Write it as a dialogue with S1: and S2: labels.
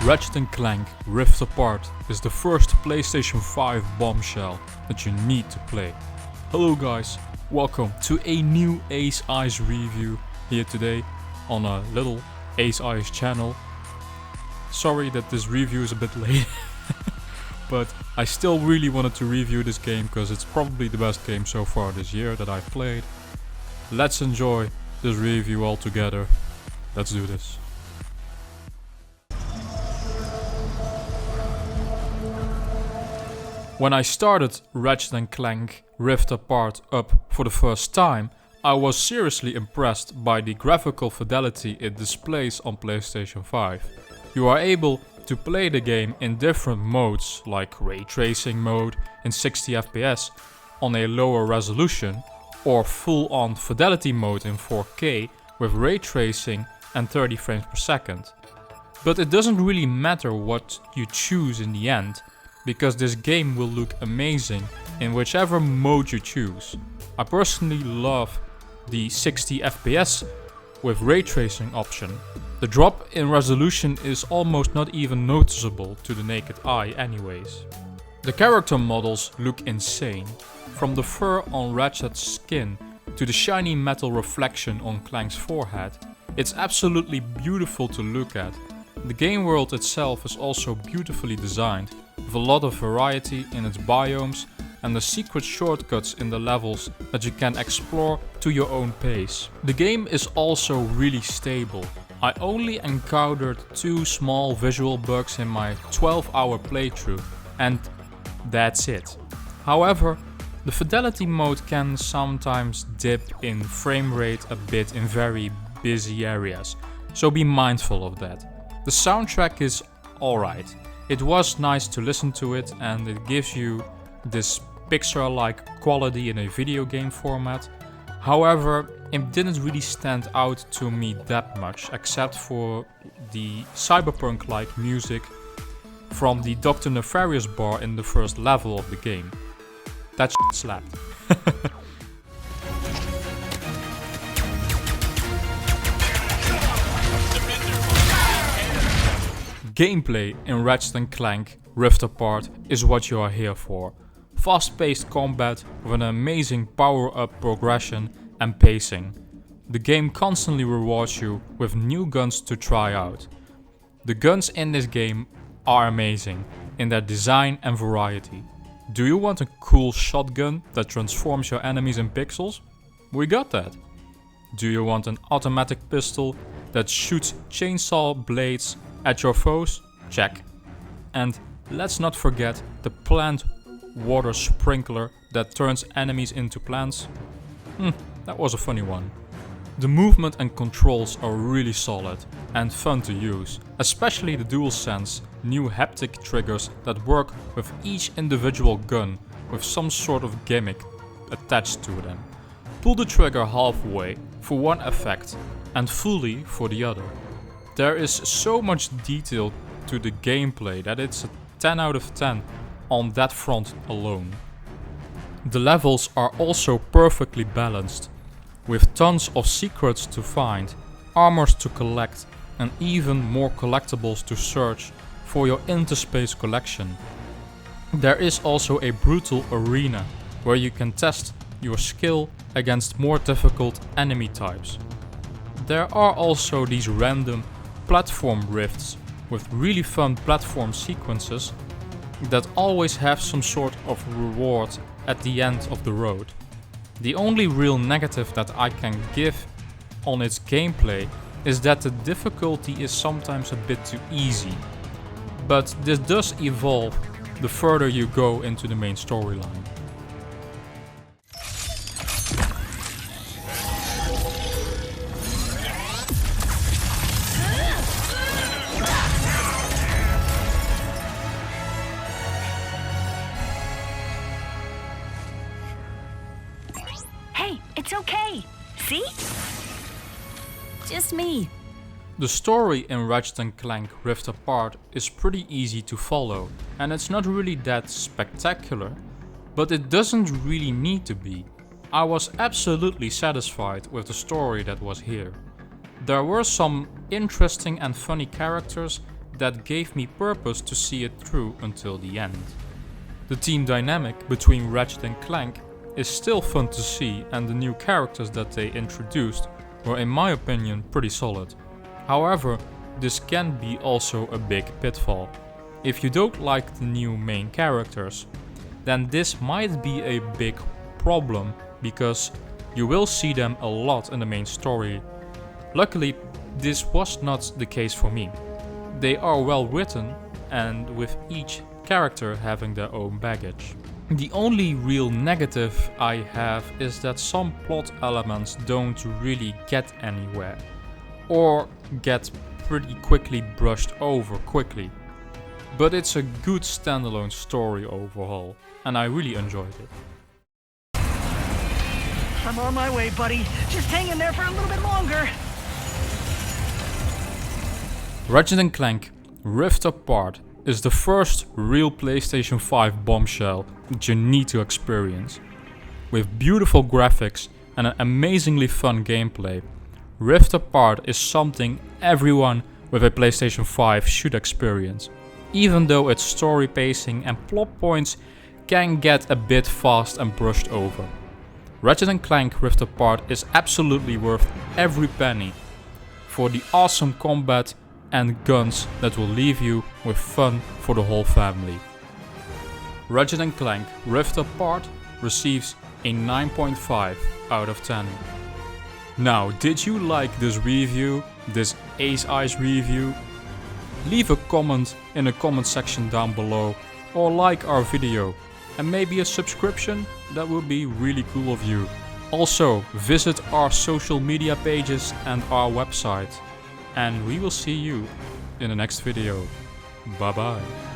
S1: Ratchet Clank Rift Apart is the first PlayStation 5 Bombshell that you need to play. Hello guys, welcome to a new Ace Eyes review here today on a little Ace Eyes channel. Sorry that this review is a bit late, but I still really wanted to review this game because it's probably the best game so far this year that I've played. Let's enjoy this review all together. Let's do this. When I started Ratchet Clank Rift Apart up for the first time, I was seriously impressed by the graphical fidelity it displays on PlayStation 5. You are able to play the game in different modes, like ray tracing mode in 60 FPS on a lower resolution, or full-on fidelity mode in 4K with ray tracing and 30 frames per second. But it doesn't really matter what you choose in the end, because this game will look amazing in whichever mode you choose. I personally love the 60 FPS with ray tracing option. The drop in resolution is almost not even noticeable to the naked eye anyways. The character models look insane. From the fur on Ratchet's skin to the shiny metal reflection on Clank's forehead, it's absolutely beautiful to look at. The game world itself is also beautifully designed, with a lot of variety in its biomes and the secret shortcuts in the levels that you can explore to your own pace. The game is also really stable. I only encountered 2 small visual bugs in my 12-hour playthrough, and that's it. However, the fidelity mode can sometimes dip in frame rate a bit in very busy areas, so be mindful of that. The soundtrack is alright. It was nice to listen to it, and it gives you this Pixar-like quality in a video game format. However, it didn't really stand out to me that much, except for the cyberpunk-like music from the Dr. Nefarious bar in the first level of the game. That shit slapped. Gameplay in Ratchet Clank Rift Apart is what you are here for. Fast-paced combat with an amazing power-up progression and pacing. The game constantly rewards you with new guns to try out. The guns in this game are amazing in their design and variety. Do you want a cool shotgun that transforms your enemies in pixels? We got that. Do you want an automatic pistol that shoots chainsaw blades at your foes? Check. And let's not forget the plant water sprinkler that turns enemies into plants. That was a funny one. The movement and controls are really solid and fun to use, especially the DualSense new haptic triggers that work with each individual gun with some sort of gimmick attached to them. Pull the trigger halfway for one effect and fully for the other. There is so much detail to the gameplay that it's a 10 out of 10 on that front alone. The levels are also perfectly balanced, with tons of secrets to find, armors to collect, and even more collectibles to search for your interspace collection. There is also a brutal arena where you can test your skill against more difficult enemy types. There are also these random platform rifts with really fun platform sequences that always have some sort of reward at the end of the road. The only real negative that I can give on its gameplay is that the difficulty is sometimes a bit too easy. But this does evolve the further you go into the main storyline.
S2: Hey, it's okay. See? Just me.
S1: The story in Ratchet Clank Rift Apart is pretty easy to follow, and it's not really that spectacular, but it doesn't really need to be. I was absolutely satisfied with the story that was here. There were some interesting and funny characters that gave me purpose to see it through until the end. The team dynamic between Ratchet and Clank is still fun to see, and the new characters that they introduced were in my opinion pretty solid. However, this can be also a big pitfall. If you don't like the new main characters, then this might be a big problem because you will see them a lot in the main story. Luckily, this was not the case for me. They are well written and with each character having their own baggage. The only real negative I have is that some plot elements don't really get anywhere or get pretty quickly brushed over quickly. But it's a good standalone story overall, and I really enjoyed it.
S3: I'm on my way, buddy. Just hang in there for a little bit longer.
S1: Ratchet & Clank Rift Apart is the first real PlayStation 5 bombshell that you need to experience. With beautiful graphics and an amazingly fun gameplay, Rift Apart is something everyone with a PlayStation 5 should experience, even though its story pacing and plot points can get a bit fast and brushed over. Ratchet & Clank Rift Apart is absolutely worth every penny for the awesome combat and guns that will leave you with fun for the whole family. Ratchet & Clank Rift Apart receives a 9.5 out of 10. Now, did you like this review, this Ace Ice review? Leave a comment in the comment section down below, or like our video, and maybe a subscription, that would be really cool of you. Also, visit our social media pages and our website, and we will see you in the next video. Bye bye.